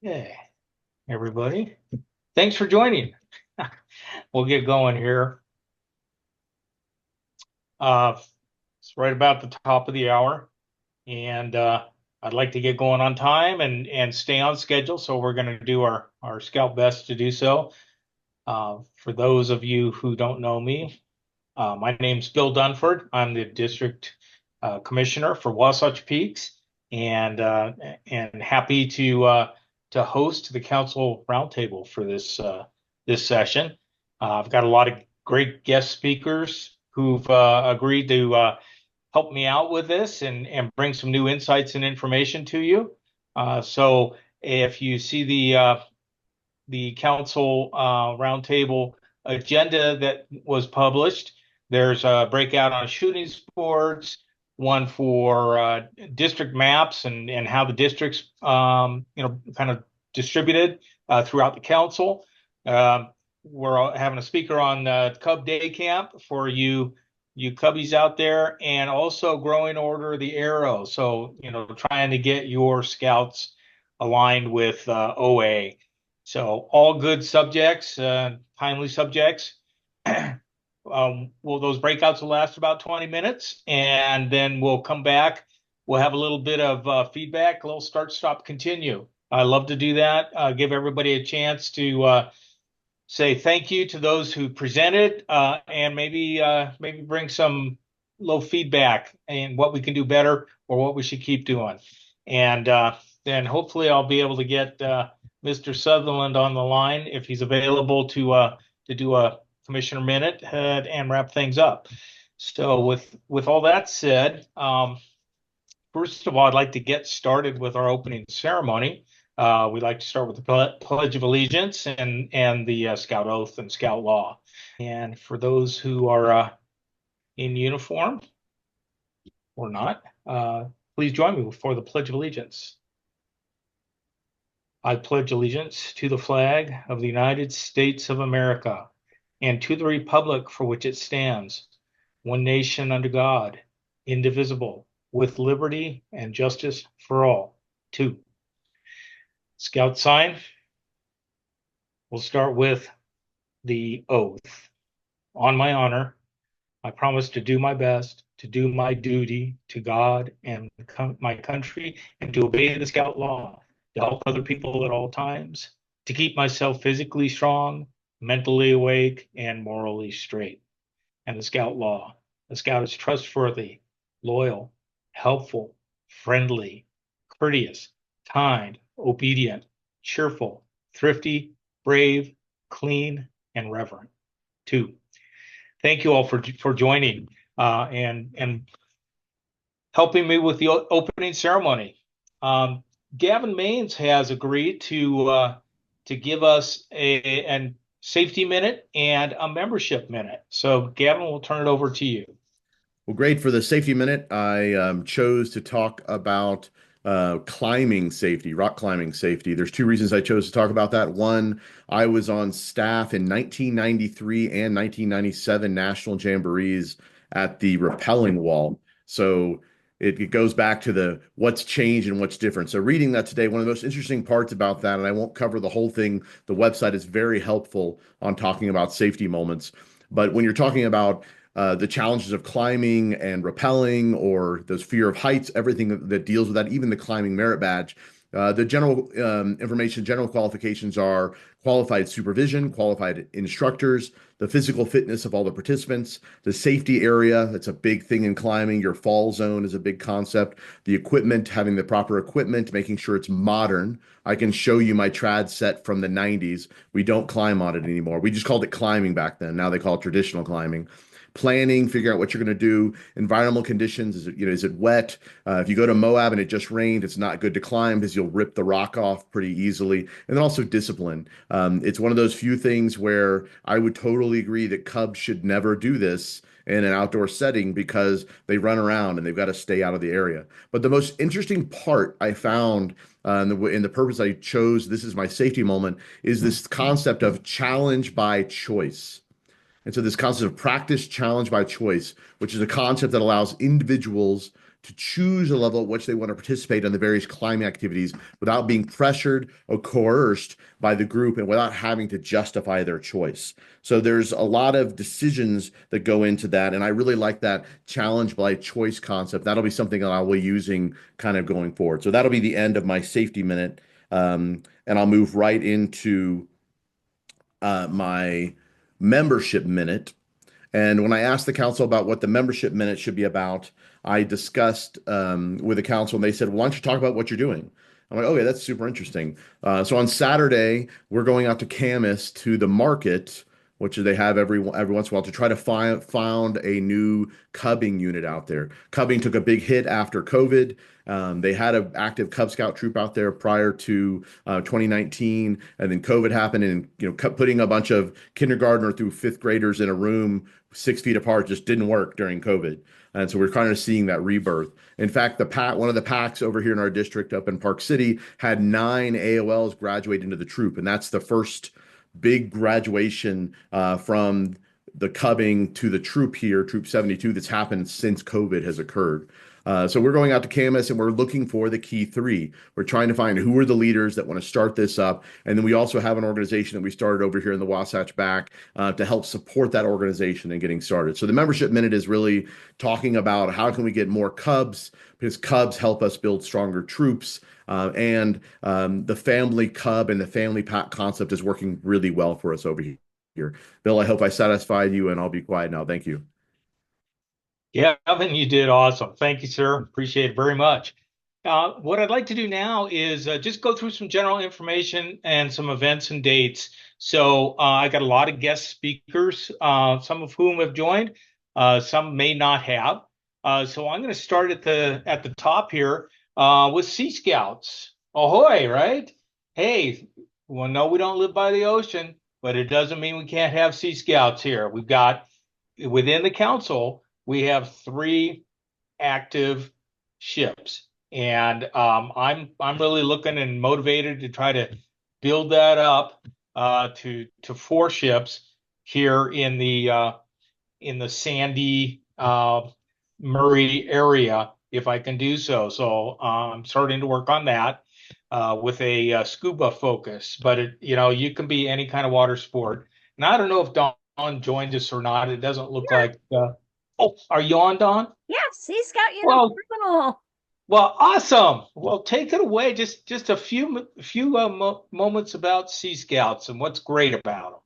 Hey, everybody. Thanks for joining. We'll get going here. Uh, it's right about the top of the hour, and I'd like to get going on time and stay on schedule. So we're going to do our scout best to do so. For those of you who don't know me, my name's Bill Dunford. I'm the district commissioner for Wasatch Peaks, and and happy to host the council roundtable for this session. I've got a lot of great guest speakers who've agreed to help me out with this and bring some new insights and information to you. So if you see the council roundtable agenda that was published. There's a breakout on shooting sports, one for district maps and how the districts, kind of distributed throughout the council. We're having a speaker on Cub Day Camp for you Cubbies out there, and also growing order of the arrow. So, trying to get your scouts aligned with OA. So all good subjects, timely subjects. Well, those breakouts will last about 20 minutes, and then we'll come back. We'll have a little bit of feedback, a little start, stop, continue. I love to do that. Give everybody a chance to say thank you to those who presented, and maybe bring some little feedback and what we can do better or what we should keep doing. And then hopefully I'll be able to get Mr. Sutherland on the line if he's available to do a commissioner minute and wrap things up. So with all that said, first of all, I'd like to get started with our opening ceremony. We'd like to start with the Pledge of Allegiance and the Scout Oath and Scout Law. And for those who are in uniform or not, please join me for the Pledge of Allegiance. I pledge allegiance to the flag of the United States of America and to the republic for which it stands, one nation under God, indivisible, with liberty and justice for all. Two. Scout sign. We'll start with the oath. On my honor, I promise to do my best, to do my duty to God and my country, and to obey the Scout law, to help other people at all times, to keep myself physically strong, mentally awake, and morally straight. And the Scout law. The Scout is trustworthy, loyal, helpful, friendly, courteous, kind, obedient, cheerful, thrifty, brave, clean, and reverent. Two, thank you all for joining and helping me with the opening ceremony. Gavin Maines has agreed to give us a safety minute and a membership minute. So Gavin, we'll turn it over to you. Well, great. For the safety minute, I chose to talk about climbing safety, rock climbing safety. There's two reasons I chose to talk about that. One, I was on staff in 1993 and 1997 National Jamborees at the rappelling wall. So it goes back to the what's changed and what's different. So reading that today, one of the most interesting parts about that, and I won't cover the whole thing, the website is very helpful on talking about safety moments. But when you're talking about the challenges of climbing and rappelling or those fear of heights, everything that deals with that, even the climbing merit badge. The general information, general qualifications are qualified supervision, qualified instructors, the physical fitness of all the participants, the safety area. That's a big thing in climbing. Your fall zone is a big concept. The equipment, having the proper equipment, making sure it's modern. I can show you my trad set from the 90s. We don't climb on it anymore. We just called it climbing back then. Now they call it traditional climbing. Planning, figure out what you're going to do. Environmental conditions, is it wet? If you go to Moab and it just rained, it's not good to climb because you'll rip the rock off pretty easily. And then also discipline. It's one of those few things where I would totally agree that Cubs should never do this in an outdoor setting because they run around and they've got to stay out of the area. But the most interesting part I found in the purpose I chose, this is my safety moment, is this concept of challenge by choice. And so this concept of practice challenge by choice, which is a concept that allows individuals to choose a level at which they want to participate in the various climbing activities without being pressured or coerced by the group and without having to justify their choice. So there's a lot of decisions that go into that. And I really like that challenge by choice concept. That'll be something that I'll be using kind of going forward. So that'll be the end of my safety minute. And I'll move right into my membership minute. And when I asked the council about what the membership minute should be about, I discussed with the council, and they said, well, "Why don't you talk about what you're doing?" I'm like, "Okay, that's super interesting." So on Saturday, we're going out to Camas to the market, which they have every once in a while, to try to found a new cubbing unit out there. Cubbing took a big hit after COVID. They had an active Cub Scout troop out there prior to 2019, and then COVID happened, and putting a bunch of kindergartner through fifth graders in a room 6 feet apart just didn't work during COVID. And so we're kind of seeing that rebirth. In fact, one of the packs over here in our district up in Park City had 9 AOLs graduate into the troop, and that's the first big graduation from the cubbing to the troop here, Troop 72, that's happened since COVID has occurred. So we're going out to Camas and we're looking for the key three. We're trying to find who are the leaders that want to start this up. And then we also have an organization that we started over here in the Wasatch Back to help support that organization and getting started. So the membership minute is really talking about how can we get more Cubs, because Cubs help us build stronger troops. And the family Cub and the family pack concept is working really well for us over here. Bill, I hope I satisfied you, and I'll be quiet now. Thank you. Yeah, Evan, you did awesome. Thank you, sir. Appreciate it very much. What I'd like to do now is just go through some general information and some events and dates. So I got a lot of guest speakers, some of whom have joined, some may not have. So I'm going to start at the top here with Sea Scouts. Ahoy, right? Hey, well, no, we don't live by the ocean, but it doesn't mean we can't have Sea Scouts here. We've got within the council, we have 3 active ships, and I'm really looking and motivated to try to build that up to 4 ships here in the Sandy Murray area if I can do so. So I'm starting to work on that with a scuba focus, but you can be any kind of water sport. And I don't know if Dawn joined us or not. It doesn't look Yeah, like. Oh, are you on, Dawn? yeah, Sea Scout Well, Universal. well, awesome. Well, take it away. Just a few moments about Sea Scouts and what's great about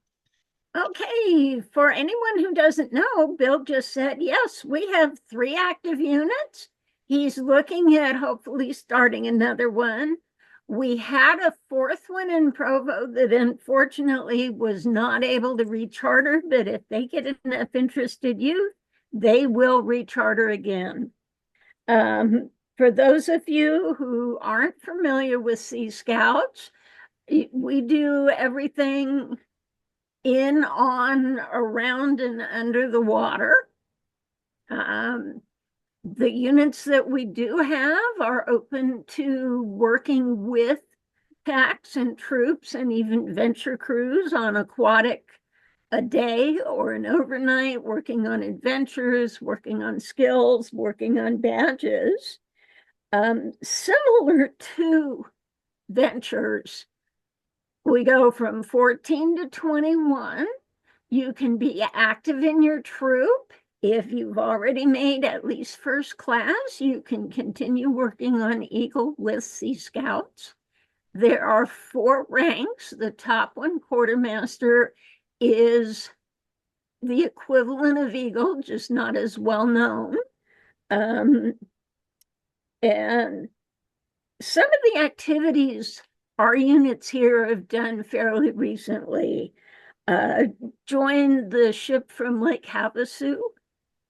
Okay, for anyone who doesn't know, Bill just said, yes, we have 3 active units. He's looking at hopefully starting another one. We had a 4th one in Provo that unfortunately was not able to recharter, but if they get enough interested youth, they will recharter again. For those of you who aren't familiar with Sea Scouts, we do everything in, on, around, and under the water. The units that we do have are open to working with packs and troops and even venture crews on aquatic a day or an overnight, working on adventures, working on skills, working on badges. Similar to ventures, we go from 14 to 21. You can be active in your troop. If you've already made at least first class, you can continue working on Eagle with Sea Scouts. There are 4 ranks. The top one, quartermaster, is the equivalent of Eagle, just not as well known. And some of the activities our units here have done fairly recently. Joined the ship from Lake Havasu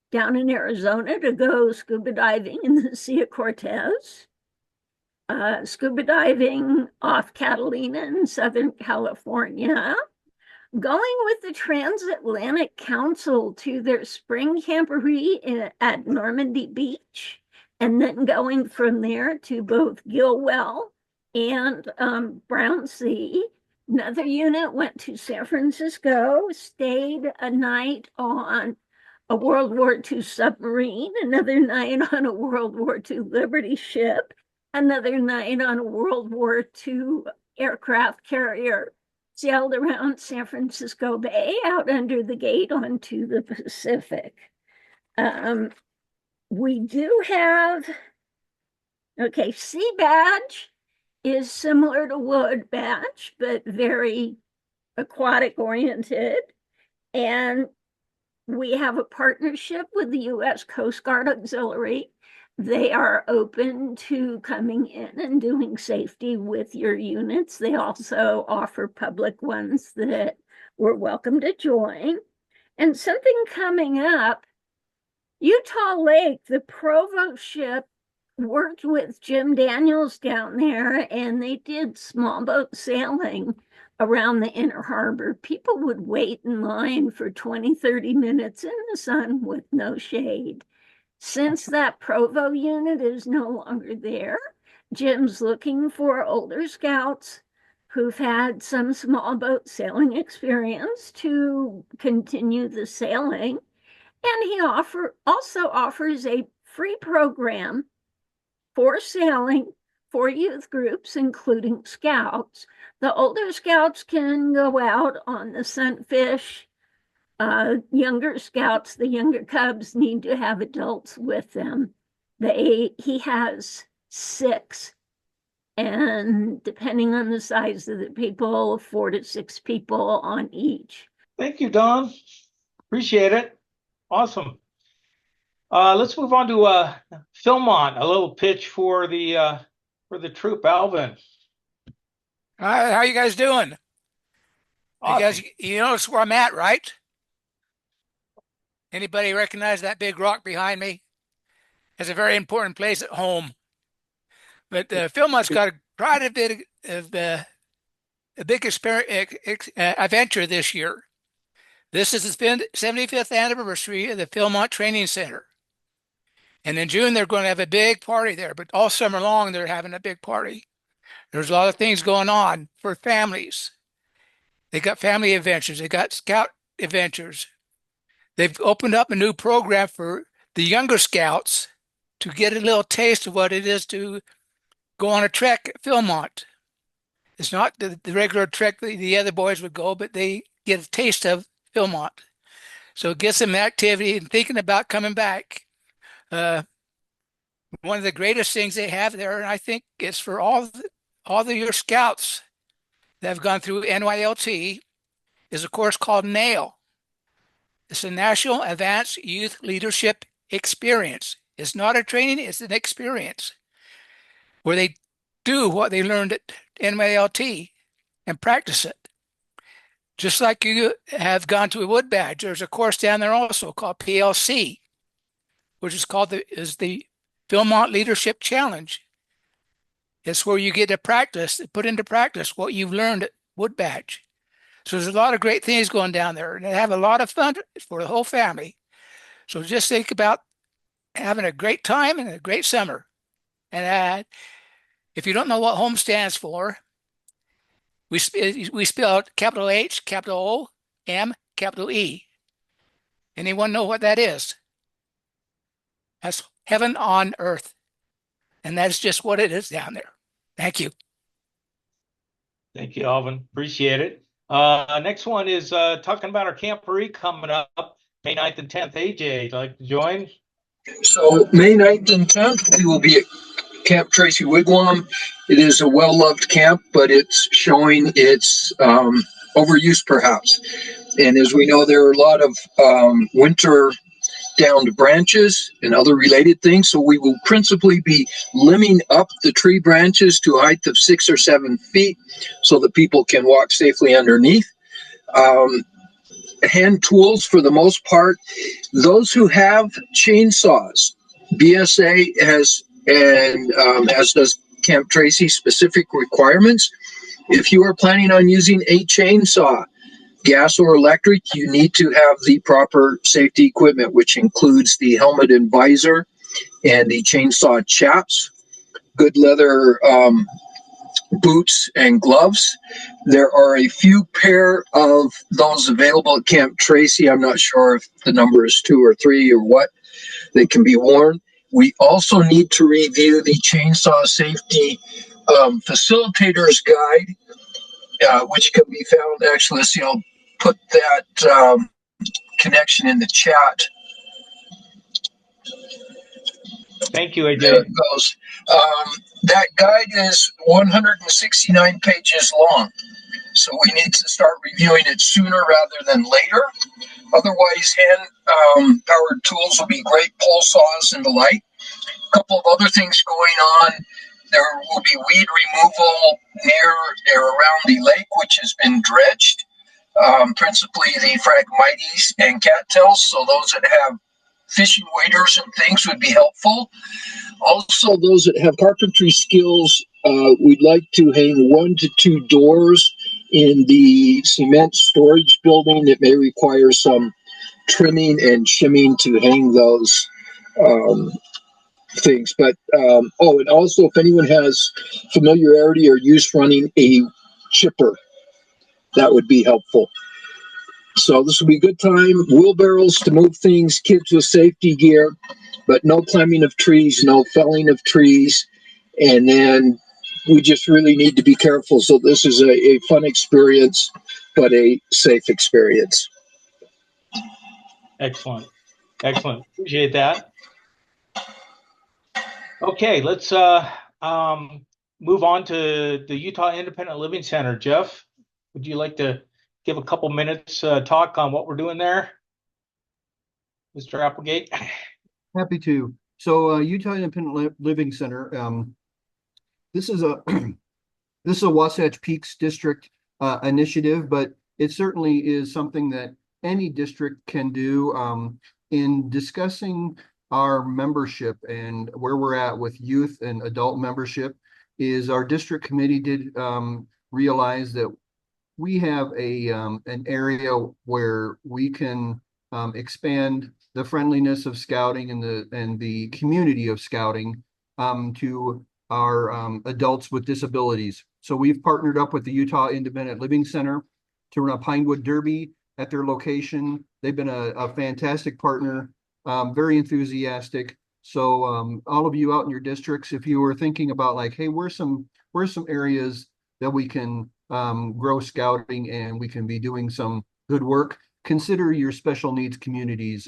down in Arizona to go scuba diving in the Sea of Cortez. Scuba diving off Catalina in Southern California. Going with the Transatlantic Council to their spring camporee at Normandy Beach, and then going from there to both Gilwell and Brownsea. Another unit went to San Francisco, stayed a night on a World War II submarine, another night on a World War II Liberty ship, another night on a World War II aircraft carrier, sailed around San Francisco Bay out under the gate onto the Pacific. We do have, okay, Sea Badge is similar to Wood Badge, but very aquatic oriented. And we have a partnership with the U.S. Coast Guard Auxiliary. They are open to coming in and doing safety with your units. They also offer public ones that we're welcome to join. And something coming up, Utah Lake, the Provo ship worked with Jim Daniels down there, and they did small boat sailing around the inner harbor. People would wait in line for 20, 30 minutes in the sun with no shade. Since that Provo unit is no longer there, Jim's looking for older scouts who've had some small boat sailing experience to continue the sailing. And he also offers a free program for sailing for youth groups, including scouts. The older scouts can go out on the sunfish. Younger scouts, the younger cubs, need to have adults with them. He has 6, and depending on the size of the people, 4 to 6 people on each. Thank you, Don. Appreciate it. Awesome. Let's move on to Philmont, a little pitch for the troop, Alvin. How you guys doing? Awesome. You notice where I'm at, right? Anybody recognize that big rock behind me? It's a very important place at home. But Philmont's got quite a bit of a big adventure this year. This is the 75th anniversary of the Philmont Training Center. And in June, they're going to have a big party there. But all summer long, they're having a big party. There's a lot of things going on for families. They got family adventures. They got scout adventures. They've opened up a new program for the younger scouts to get a little taste of what it is to go on a trek at Philmont. It's not the regular trek that the other boys would go, but they get a taste of Philmont. So it gets them activity and thinking about coming back. One of the greatest things they have there, and I think it's for all your scouts that have gone through NYLT, is a course called NAIL. It's a National Advanced Youth Leadership Experience. It's not a training, it's an experience where they do what they learned at NYLT and practice it. Just like you have gone to a Wood Badge, there's a course down there also called PLC, which is called the Philmont Leadership Challenge. It's where you get to practice, put into practice what you've learned at Wood Badge. So there's a lot of great things going down there, and they have a lot of fun for the whole family. So just think about having a great time and a great summer. And if you don't know what HOME stands for, we spell out capital H, capital O, M, capital E. Anyone know what that is? That's heaven on earth. And that's just what it is down there. Thank you. Thank you, Alvin. Appreciate it. Next one is talking about our camporee coming up May 9th and 10th. AJ, would you like to join? So May 9th and 10th, we will be at Camp Tracy Wigwam. It is a well-loved camp, but it's showing its overuse perhaps. And as we know, there are a lot of winter downed branches and other related things. So we will principally be limbing up the tree branches to a height of 6 or 7 feet so that people can walk safely underneath. Hand tools for the most part. Those who have chainsaws, BSA has, and as does Camp Tracy, specific requirements. If you are planning on using a chainsaw, gas or electric, you need to have the proper safety equipment, which includes the helmet and visor and the chainsaw chaps, good leather boots and gloves. There are a few pair of those available at Camp Tracy. I'm not sure if the number is 2 or 3 or what. They can be worn. We also need to review the chainsaw safety facilitator's guide, which can be found. Actually, let's see, I'll put that connection in the chat. Thank you, There it AJ. goes. That guide is 169 pages long, so we need to start reviewing it sooner rather than later. Otherwise, hand powered tools will be great, pole saws and the like. A couple of other things going on. There will be weed removal near or around the lake, which has been dredged, principally the Phragmites and cattails. So those that have fishing waders and things would be helpful. Also, those that have carpentry skills, we'd like to hang 1 to 2 doors in the cement storage building that may require some trimming and shimming to hang those things. But and also, if anyone has familiarity or use running a chipper, that would be helpful. So this will be a good time. Wheelbarrows to move things, kids with safety gear, but no climbing of trees, no felling of trees. And then we just really need to be careful. So this is a fun experience, but a safe experience. Excellent. Excellent. Appreciate that. Okay, let's move on to the Utah Independent Living Center. Jeff, would you like to give a couple minutes talk on what we're doing there, Mr. Applegate? Happy to. So Utah Independent Living Center. This is a this is a Wasatch Peaks District initiative, but it certainly is something that any district can do. In discussing our membership and where we're at with youth and adult membership, is our district committee did realize that we have an area where we can expand the friendliness of scouting and the community of scouting to our adults with disabilities. So we've partnered up with the Utah Independent Living Center to run a Pinewood Derby at their location. They've been a fantastic partner, very enthusiastic. So all of you out in your districts, if you were thinking about like, hey, where's some areas that we can grow scouting and we can be doing some good work, consider your special needs communities.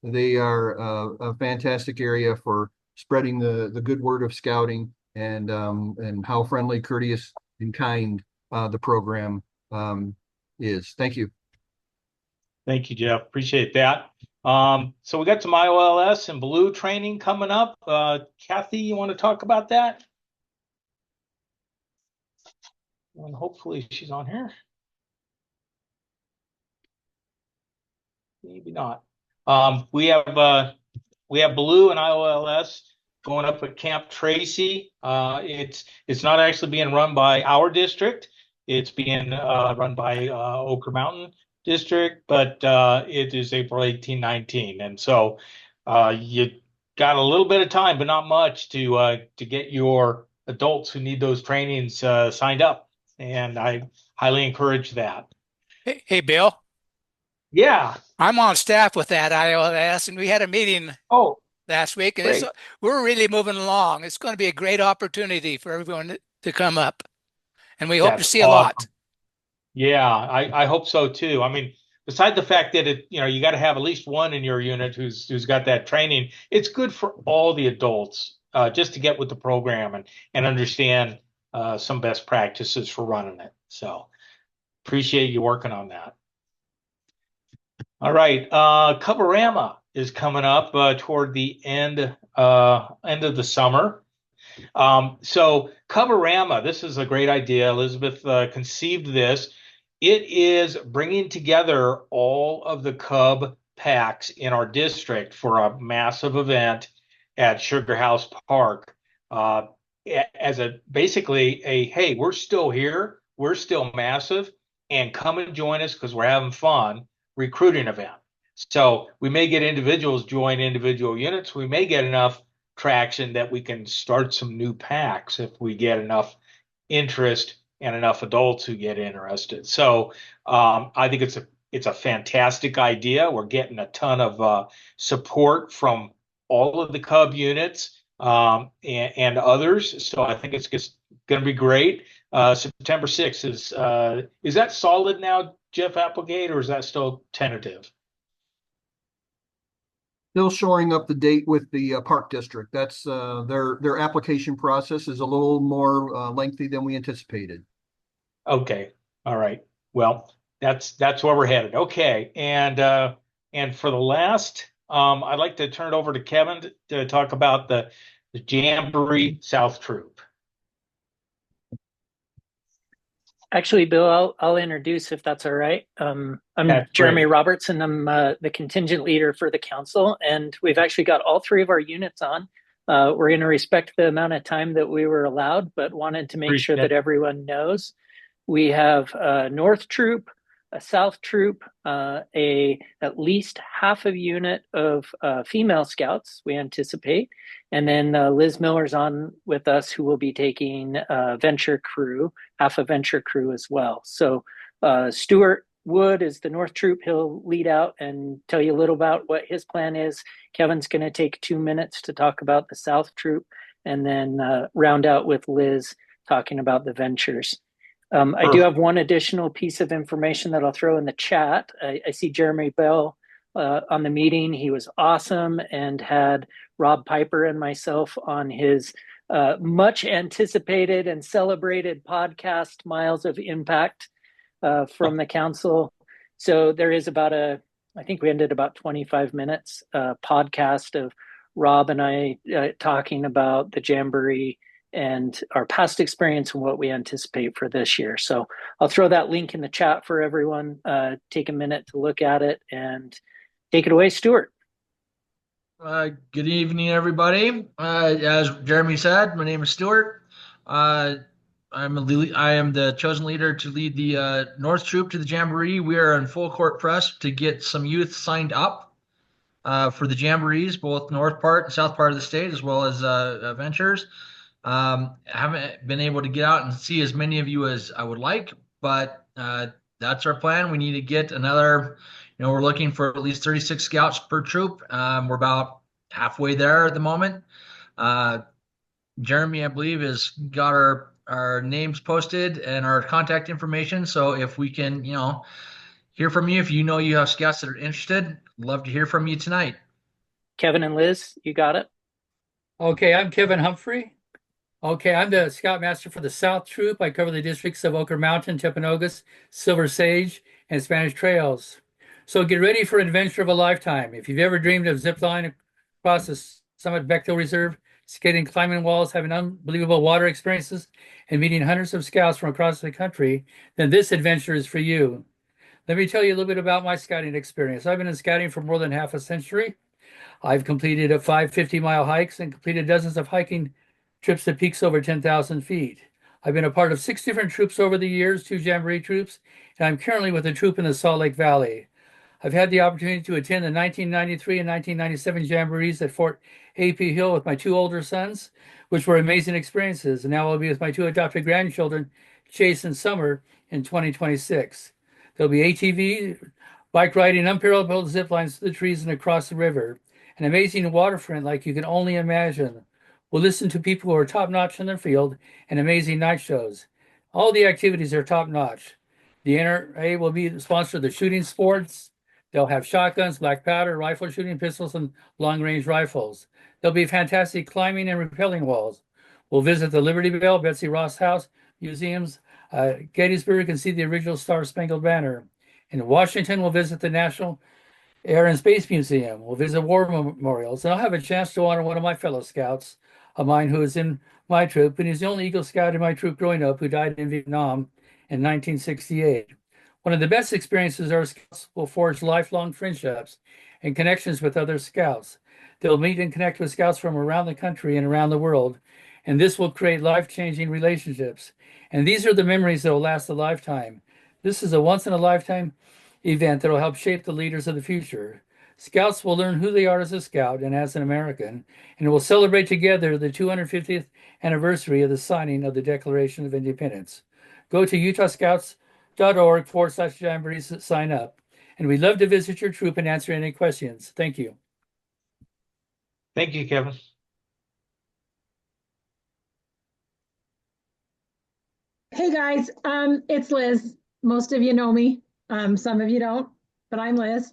They are a fantastic area for spreading the good word of scouting and how friendly, courteous, and kind the program is. Thank you. Thank you, Jeff. Appreciate that. So we got some IOLS and Blue training coming up. Kathy, you want to talk about that? And hopefully she's on here. Maybe not. We have Blue and IOLS going up at Camp Tracy. It's not actually being run by our district. It's being run by Ochre Mountain District, but it is April 18, 19. And so you got a little bit of time, but not much to get your adults who need those trainings signed up. And I highly encourage that. Hey, Bill, Yeah. I'm on staff with that IOS, and we had a meeting Oh, last week, and great. we're really moving along. It's going to be a great opportunity for everyone to come up, and we hope to That's see a awesome. lot. Yeah, I hope so too. I mean, besides the fact that you got to have at least one in your unit who's got that training, it's good for all the adults just to get with the program and understand some best practices for running it. So appreciate you working on that. All right, Coverama is coming up toward the end of the summer. So Coverama, this is a great idea. Elizabeth conceived this. It is bringing together all of the Cub packs in our district for a massive event at Sugar House Park. As basically a, hey, we're still here, we're still massive, and come and join us because we're having fun recruiting event. So we may get individuals join individual units. We may get enough traction that we can start some new packs if we get enough interest and enough adults who get interested. So I think it's a fantastic idea. We're getting a ton of support from all of the Cub units and others. So I think it's just going to be great. September 6th is that solid now, Jeff Applegate, or is that still tentative? Still shoring up the date with the park district. That's their application process is a little more lengthy than we anticipated. Okay. All right. Well, that's where we're headed. Okay. And for the last, I'd like to turn it over to Kevin to talk about the Jamboree South Troop. Actually, Bill, I'll introduce if that's all right. I'm That's Jeremy great. Robertson. I'm the contingent leader for the council, and we've actually got all three of our units on. We're going to respect the amount of time that we were allowed, but wanted to make sure Appreciate that it. everyone knows. We have a North Troop, a South Troop, at least half a unit of female scouts, we anticipate. And then Liz Miller's on with us, who will be taking Venture Crew, half a Venture Crew as well. So Stuart Wood is the North Troop. He'll lead out and tell you a little about what his plan is. Kevin's going to take 2 minutes to talk about the South Troop, and then round out with Liz talking about the Ventures. I do have one additional piece of information that I'll throw in the chat. I see Jeremy Bell on the meeting. He was awesome and had Rob Piper and myself on his much anticipated and celebrated podcast, Miles of Impact, from the council. So there is I think we ended about 25 minutes podcast of Rob and I talking about the Jamboree and our past experience and what we anticipate for this year. So I'll throw that link in the chat for everyone. Take a minute to look at it and take it away, Stuart. Good evening, everybody. As Jeremy said, my name is Stuart. I am the chosen leader to lead the North Troop to the Jamboree. We are in full court press to get some youth signed up for the Jamborees, both north part and south part of the state, as well as Ventures. Haven't been able to get out and see as many of you as I would like, but that's our plan. We need to get another, we're looking for at least 36 scouts per troop. We're about halfway there at the moment. Jeremy, I believe, has got our names posted and our contact information. So if we can, hear from you, if you know you have scouts that are interested, love to hear from you tonight. Kevin and Liz, you got it? Okay, I'm Kevin Humphrey. Okay, I'm the Scoutmaster for the South Troop. I cover the districts of Oquirrh Mountain, Timpanogos, Silver Sage, and Spanish Trails. So get ready for an adventure of a lifetime. If you've ever dreamed of ziplining across the Summit Bechtel Reserve, skating, climbing walls, having unbelievable water experiences, and meeting hundreds of scouts from across the country, then this adventure is for you. Let me tell you a little bit about my scouting experience. I've been in scouting for more than half a century. I've completed 5 50-mile hikes and completed dozens of hiking trips to peaks over 10,000 feet. I've been a part of 6 different troops over the years, 2 Jamboree troops, and I'm currently with a troop in the Salt Lake Valley. I've had the opportunity to attend the 1993 and 1997 Jamborees at Fort A.P. Hill with my 2 older sons, which were amazing experiences. And now I'll be with my 2 adopted grandchildren, Chase and Summer, in 2026. There'll be ATV, bike riding, unparalleled zip lines to the trees and across the river, an amazing waterfront like you can only imagine. We'll listen to people who are top-notch in their field and amazing night shows. All the activities are top-notch. The NRA will be the sponsor of the shooting sports. They'll have shotguns, black powder, rifle shooting pistols, and long-range rifles. There'll be fantastic climbing and rappelling walls. We'll visit the Liberty Bell, Betsy Ross House, museums, Gettysburg, and see the original Star-Spangled Banner. In Washington, we'll visit the National Air and Space Museum. We'll visit war memorials, and I'll have a chance to honor one of my fellow scouts, of mine who is in my troop, and he's the only Eagle Scout in my troop growing up who died in Vietnam in 1968. One of the best experiences our scouts will forge lifelong friendships and connections with other scouts. They'll meet and connect with scouts from around the country and around the world, and this will create life-changing relationships. And these are the memories that will last a lifetime. This is a once-in-a-lifetime event that will help shape the leaders of the future. Scouts will learn who they are as a scout and as an American, and will celebrate together the 250th anniversary of the signing of the Declaration of Independence. Go to utahscouts.org/jamborees to sign up. And we'd love to visit your troop and answer any questions. Thank you. Thank you, Kevin. Hey guys, it's Liz. Most of you know me. Some of you don't, but I'm Liz.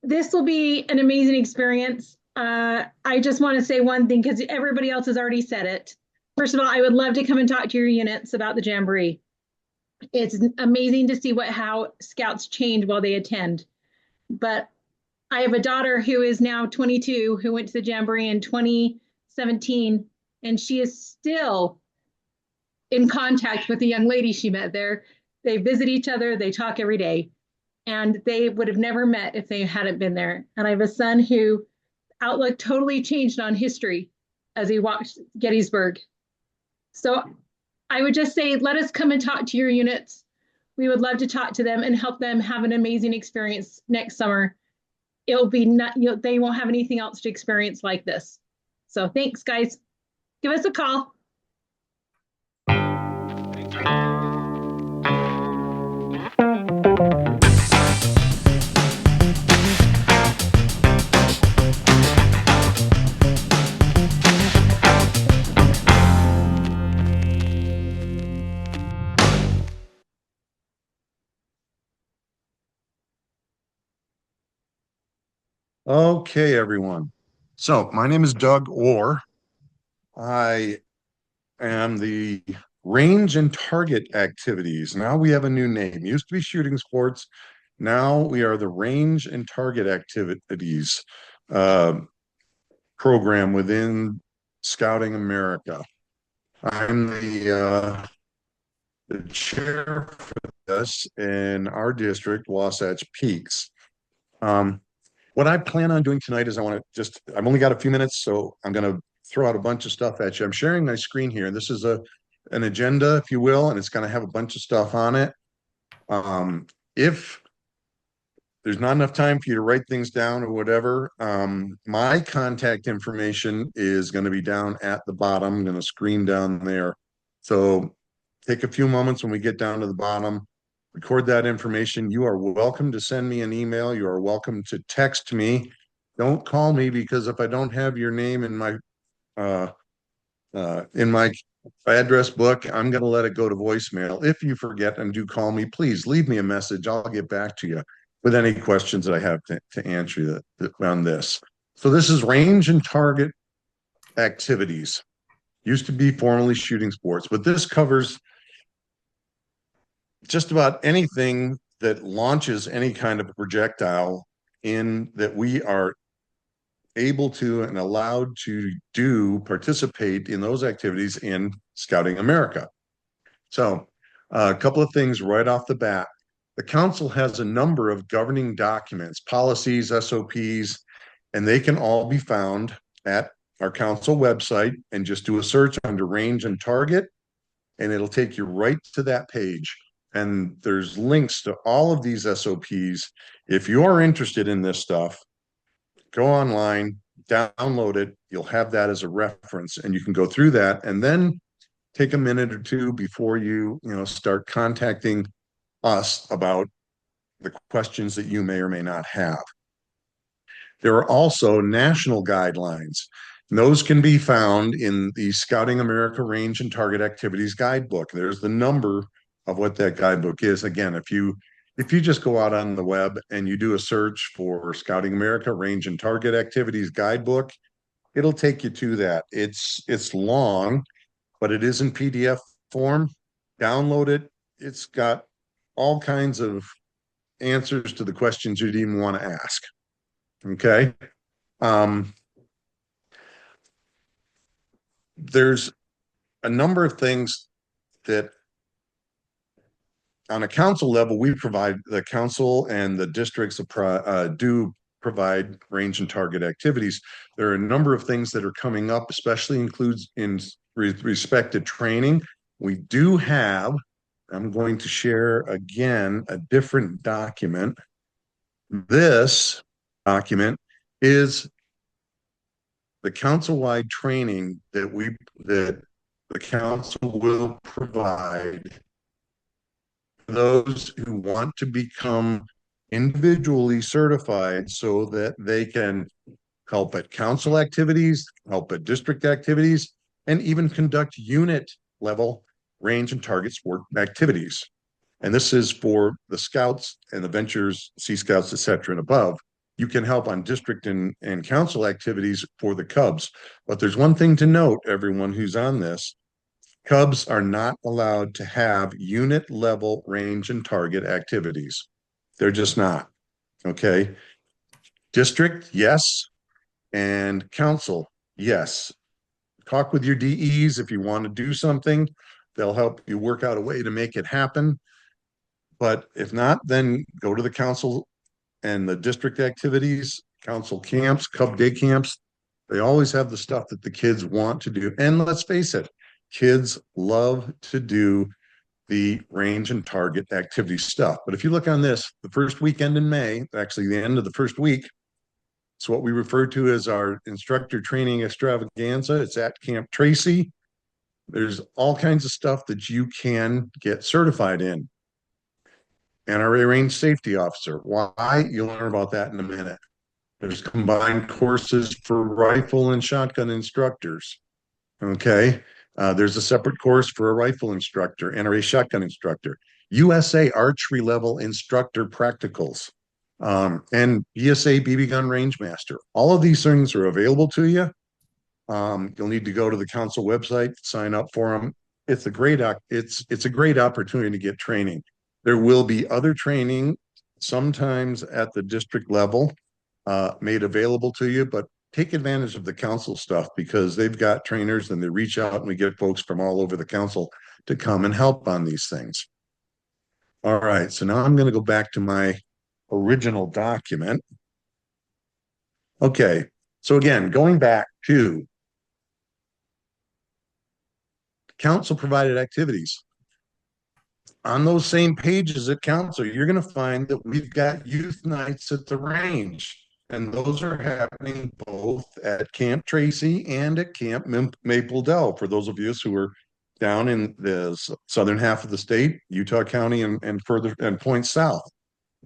This will be an amazing experience. I just want to say one thing because everybody else has already said it. First of all, I would love to come and talk to your units about the Jamboree. It's amazing to see how scouts change while they attend. But I have a daughter who is now 22 who went to the Jamboree in 2017, and she is still in contact with the young lady she met there. They visit each other, they talk every day, and they would have never met if they hadn't been there. And I have a son who outlook totally changed on history as he walked Gettysburg. So I would just say, let us come and talk to your units. We would love to talk to them and help them have an amazing experience next summer. It'll be not, they won't have anything else to experience like this. So thanks, guys. Give us a call. Okay, everyone. So my name is Doug Orr. I am the range and target activities. Now we have a new name. Used to be shooting sports. Now we are the range and target activities program within Scouting America. I'm the chair for this in our district, Wasatch Peaks. What I plan on doing tonight is I've only got a few minutes, so I'm going to throw out a bunch of stuff at you. I'm sharing my screen here. This is an agenda, if you will, and it's going to have a bunch of stuff on it. If there's not enough time for you to write things down or whatever, my contact information is going to be down at the bottom. I'm going to screen down there. So take a few moments when we get down to the bottom, record that information. You are welcome to send me an email. You are welcome to text me. Don't call me, because if I don't have your name in my address book, I'm going to let it go to voicemail. If you forget and do call me, please leave me a message. I'll get back to you with any questions that I have to answer on this. So this is range and target activities. Used to be formerly shooting sports, but this covers just about anything that launches any kind of projectile in that we are able to and allowed to participate in those activities in Scouting America. So a couple of things right off the bat. The council has a number of governing documents, policies, SOPs, and they can all be found at our council website, and just do a search under range and target, and it'll take you right to that page. And there's links to all of these SOPs. If you're interested in this stuff, go online, download it. You'll have that as a reference, and you can go through that, and then take a minute or two before you start contacting us about the questions that you may or may not have. There are also national guidelines. Those can be found in the Scouting America Range and Target Activities Guidebook. There's the number of what that guidebook is. Again, if you just go out on the web and you do a search for Scouting America Range and Target Activities Guidebook, it'll take you to that. It's long, but it is in PDF form. Download it. It's got all kinds of answers to the questions you'd even want to ask. Okay. There's a number of things that on a council level, the council and the districts do provide range and target activities. There are a number of things that are coming up, especially includes in respect to training. We do have, I'm going to share again, a different document. This document is the council-wide training that the council will provide for those who want to become individually certified so that they can help at council activities, help at district activities, and even conduct unit level range and target sport activities. And this is for the scouts and the ventures, Sea Scouts, et cetera, and above. You can help on district and council activities for the Cubs. But there's one thing to note, everyone who's on this, Cubs are not allowed to have unit level range and target activities. They're just not. Okay. District, yes. And council, yes. Talk with your DEs if you want to do something. They'll help you work out a way to make it happen. But if not, then go to the council and the district activities, council camps, Cub Day camps. They always have the stuff that the kids want to do. And let's face it, kids love to do the range and target activity stuff. But if you look on this, the first weekend in May, actually the end of the first week, it's what we refer to as our instructor training extravaganza. It's at Camp Tracy. There's all kinds of stuff that you can get certified in. NRA Range Safety Officer. Why? You'll learn about that in a minute. There's combined courses for rifle and shotgun instructors. Okay. There's a separate course for a rifle instructor, NRA shotgun instructor, USA archery level instructor practicals, and BSA BB gun range master. All of these things are available to you. You'll need to go to the council website, sign up for them. It's a great opportunity to get training. There will be other training sometimes at the district level made available to you, but take advantage of the council stuff because they've got trainers and they reach out and we get folks from all over the council to come and help on these things. All right, so now I'm going to go back to my original document. Okay, so again, going back to council provided activities. On those same pages at council, you're going to find that we've got youth nights at the range. And those are happening both at Camp Tracy and at Camp Maple Dell. For those of you who are down in the southern half of the state, Utah County and further and points south.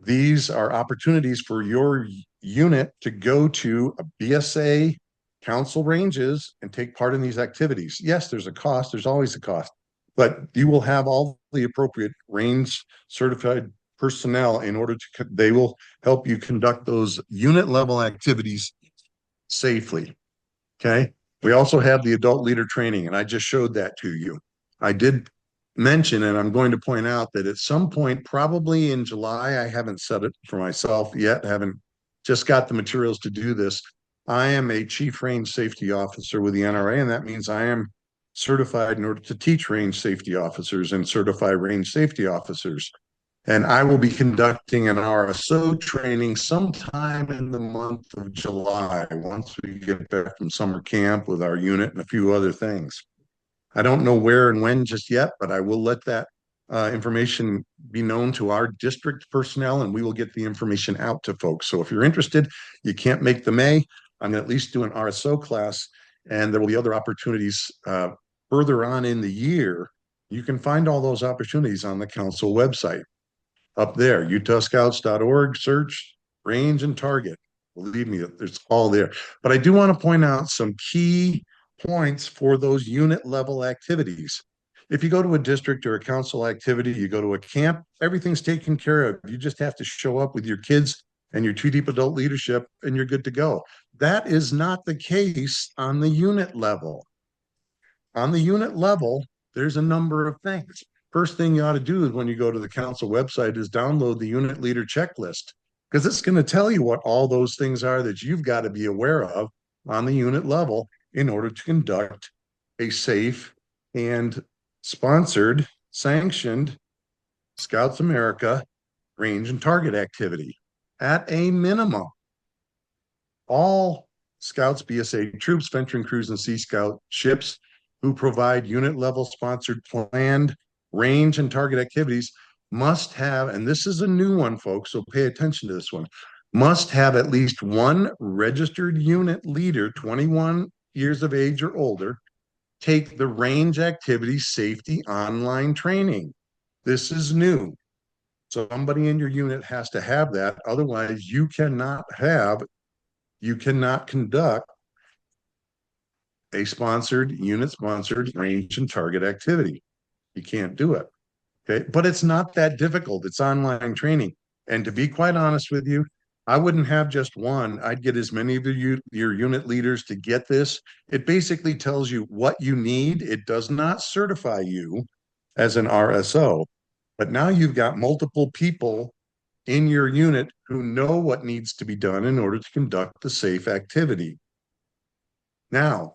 These are opportunities for your unit to go to a BSA council ranges and take part in these activities. Yes, there's a cost. There's always a cost, but you will have all the appropriate range certified personnel in order to, they will help you conduct those unit level activities safely. Okay. We also have the adult leader training, and I just showed that to you. I did mention, and I'm going to point out that at some point, probably in July, I haven't set it for myself yet, haven't just got the materials to do this. I am a chief range safety officer with the NRA, and that means I am certified in order to teach range safety officers and certify range safety officers. And I will be conducting an RSO training sometime in the month of July, once we get back from summer camp with our unit and a few other things. I don't know where and when just yet, but I will let that information be known to our district personnel, and we will get the information out to folks. So if you're interested, you can't make the May, I'm going to at least do an RSO class, and there will be other opportunities further on in the year. You can find all those opportunities on the council website. Up there, utahscouts.org, search range and target. Believe me, it's all there. But I do want to point out some key points for those unit level activities. If you go to a district or a council activity, you go to a camp, everything's taken care of. You just have to show up with your kids and your 2 deep adult leadership and you're good to go. That is not the case on the unit level. On the unit level, there's a number of things. First thing you ought to do is when you go to the council website is download the unit leader checklist, because it's going to tell you what all those things are that you've got to be aware of on the unit level in order to conduct a safe and sponsored, sanctioned Scouts America range and target activity. At a minimum, all Scouts, BSA troops, venturing crews, and Sea Scout ships who provide unit level sponsored planned range and target activities must have, and this is a new one, folks, so pay attention to this one, must have at least one registered unit leader, 21 years of age or older, take the range activity safety online training. This is new. Somebody in your unit has to have that. Otherwise, you cannot conduct a unit sponsored range and target activity. You can't do it. Okay. But it's not that difficult. It's online training. And to be quite honest with you, I wouldn't have just one. I'd get as many of your unit leaders to get this. It basically tells you what you need. It does not certify you as an RSO, but now you've got multiple people in your unit who know what needs to be done in order to conduct the safe activity. Now,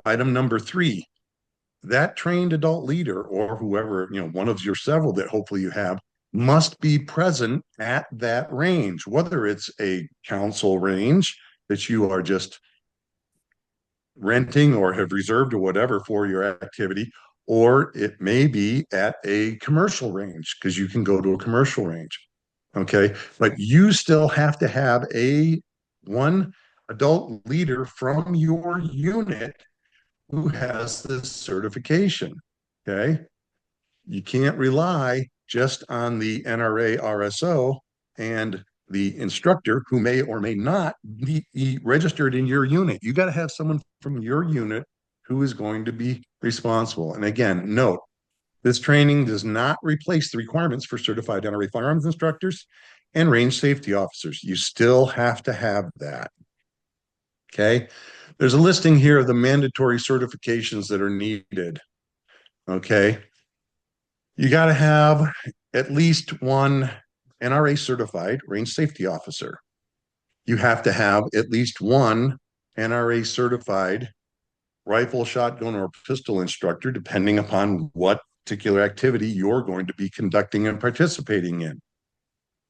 item number 3, that trained adult leader or whoever, one of your several that hopefully you have, must be present at that range, whether it's a council range that you are just renting or have reserved or whatever for your activity, or it may be at a commercial range because you can go to a commercial range. Okay. But you still have to have one adult leader from your unit who has this certification. Okay. You can't rely just on the NRA RSO and the instructor who may or may not be registered in your unit. You got to have someone from your unit who is going to be responsible. And again, note, this training does not replace the requirements for certified NRA firearms instructors and range safety officers. You still have to have that. Okay. There's a listing here of the mandatory certifications that are needed. Okay. You got to have at least one NRA certified range safety officer. You have to have at least one NRA certified rifle, shotgun, or pistol instructor, depending upon what particular activity you're going to be conducting and participating in.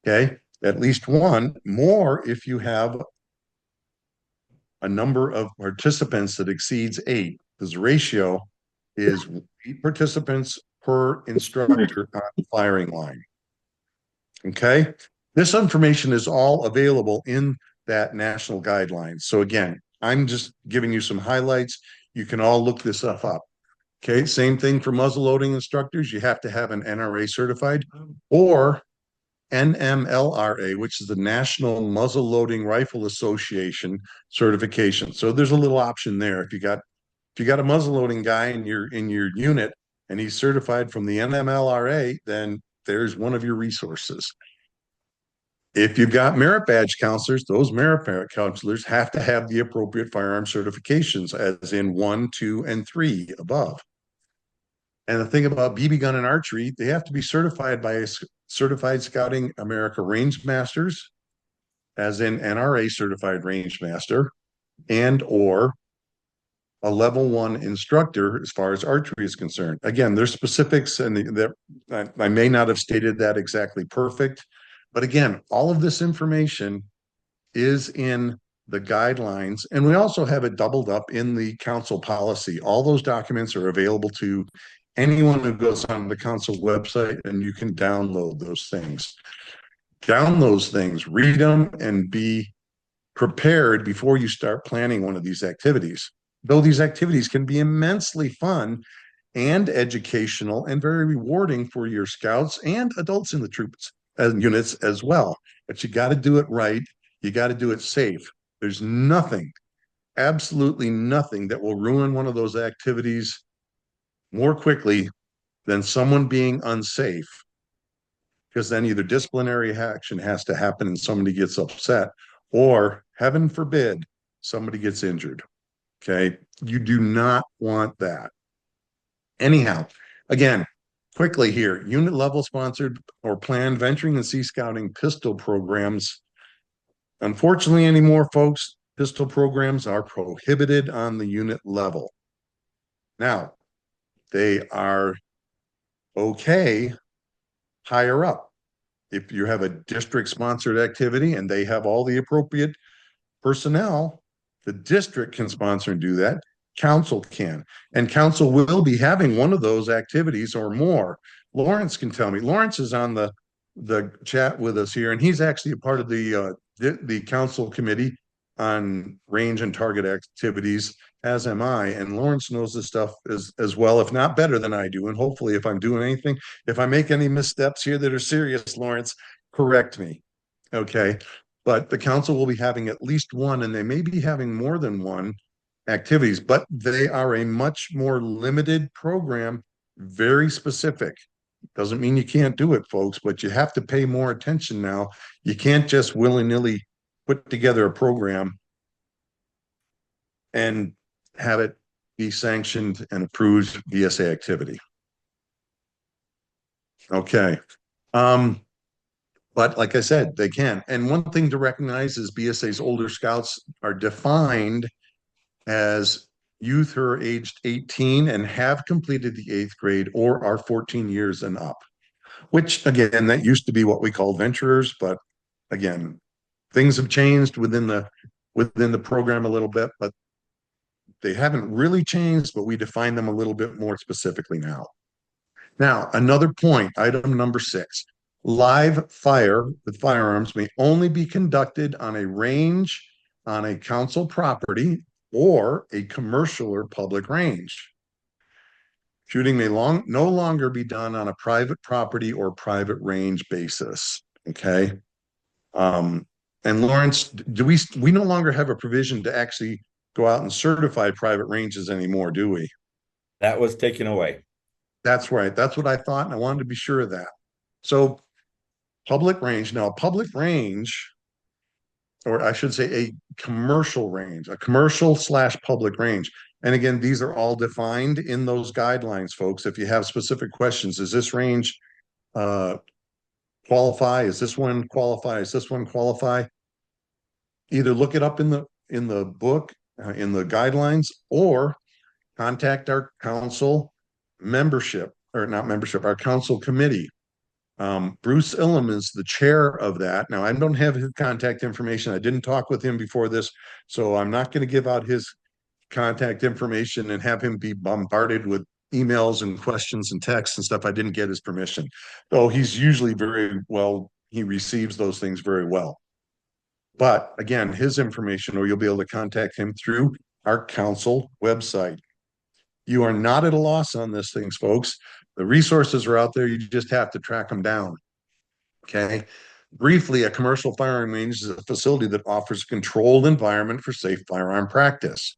Okay. At least one, more if you have a number of participants that exceeds 8, because the ratio is 8 participants per instructor on the firing line. Okay. This information is all available in that national guidelines. So again, I'm just giving you some highlights. You can all look this stuff up. Okay. Same thing for muzzle loading instructors. You have to have an NRA certified or NMLRA, which is the National Muzzle Loading Rifle Association certification. So there's a little option there. If you got a muzzle loading guy in your unit and he's certified from the NMLRA, then there's one of your resources. If you've got merit badge counselors, those merit counselors have to have the appropriate firearm certifications, as in 1, 2, and 3 above. And the thing about BB gun and archery, they have to be certified by Certified Scouting America Range Masters, as in NRA certified range master, and or a level 1 instructor as far as archery is concerned. Again, there's specifics, and I may not have stated that exactly perfect, but again, all of this information is in the guidelines, and we also have it doubled up in the council policy. All those documents are available to anyone who goes on the council website, and you can download those things. Download those things, read them, and be prepared before you start planning one of these activities. Though these activities can be immensely fun and educational and very rewarding for your scouts and adults in the troops and units as well. But you got to do it right. You got to do it safe. There's nothing, absolutely nothing that will ruin one of those activities more quickly than someone being unsafe, because then either disciplinary action has to happen and somebody gets upset, or heaven forbid, somebody gets injured. Okay. You do not want that. Anyhow, again, quickly here, unit level sponsored or planned venturing and sea scouting pistol programs. Unfortunately, anymore, folks, pistol programs are prohibited on the unit level. Now, they are okay higher up. If you have a district sponsored activity and they have all the appropriate personnel, the district can sponsor and do that. Council can, and council will be having one of those activities or more. Lawrence can tell me. Lawrence is on the chat with us here, and he's actually a part of the the council committee on range and target activities, as am I. And Lawrence knows this stuff as well, if not better than I do. And hopefully, if I'm doing anything, if I make any missteps here that are serious, Lawrence, correct me. Okay. But the council will be having at least one, and they may be having more than one activities, but they are a much more limited program, very specific. Doesn't mean you can't do it, folks, but you have to pay more attention now. You can't just willy-nilly put together a program and have it be sanctioned and approved BSA activity. Okay. But like I said, they can. And one thing to recognize is BSA's older scouts are defined as youth who are aged 18 and have completed the 8th grade or are 14 years and up, which again, that used to be what we call venturers, but again, things have changed within the program a little bit, but they haven't really changed, but we define them a little bit more specifically now. Now, another point, item number 6, live fire with firearms may only be conducted on a range on a council property or a commercial or public range. Shooting may no longer be done on a private property or private range basis. Okay. And Lawrence, do we no longer have a provision to actually go out and certify private ranges anymore, do we? That was taken away. That's right. That's what I thought, and I wanted to be sure of that. So public range, now public range, or I should say a commercial range, a commercial/public range. And again, these are all defined in those guidelines, folks. If you have specific questions, does this range qualify? Is this one qualify? Is this one qualify? Either look it up in the book, in the guidelines, or contact our council membership, or not membership, our council committee. Bruce Illum is the chair of that. Now, I don't have his contact information. I didn't talk with him before this, so I'm not going to give out his contact information and have him be bombarded with emails and questions and texts and stuff. I didn't get his permission. Though he's usually he receives those things very well. But again, his information, or you'll be able to contact him through our council website. You are not at a loss on this things, folks. The resources are out there. You just have to track them down. Okay. Briefly, a commercial firing range is a facility that offers a controlled environment for safe firearm practice.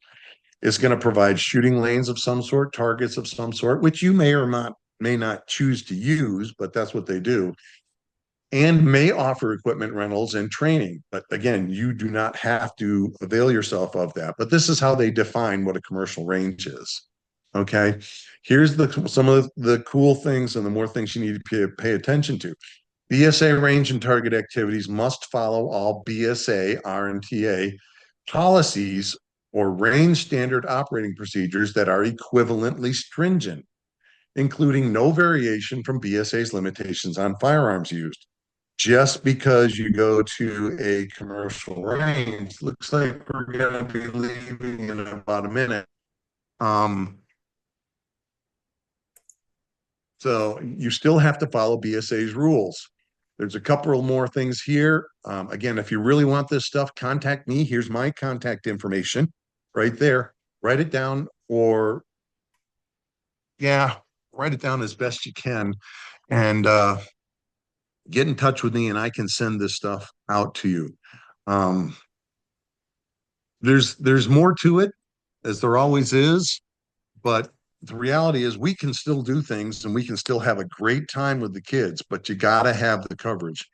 It's going to provide shooting lanes of some sort, targets of some sort, which you may or may not choose to use, but that's what they do, and may offer equipment rentals and training. But again, you do not have to avail yourself of that. But this is how they define what a commercial range is. Okay, here's some of the cool things and the more things you need to pay attention to. BSA range and target activities must follow all BSA RMTA policies or range standard operating procedures that are equivalently stringent, including no variation from BSA's limitations on firearms used. Just because you go to a commercial range, looks like we're going to be leaving in about a minute. So you still have to follow BSA's rules. There's a couple more things here. Again, if you really want this stuff, contact me. Here's my contact information right there. Write it down, or write it down as best you can, and get in touch with me, and I can send this stuff out to you. There's more to it, as there always is, but the reality is we can still do things and we can still have a great time with the kids, but you got to have the coverage.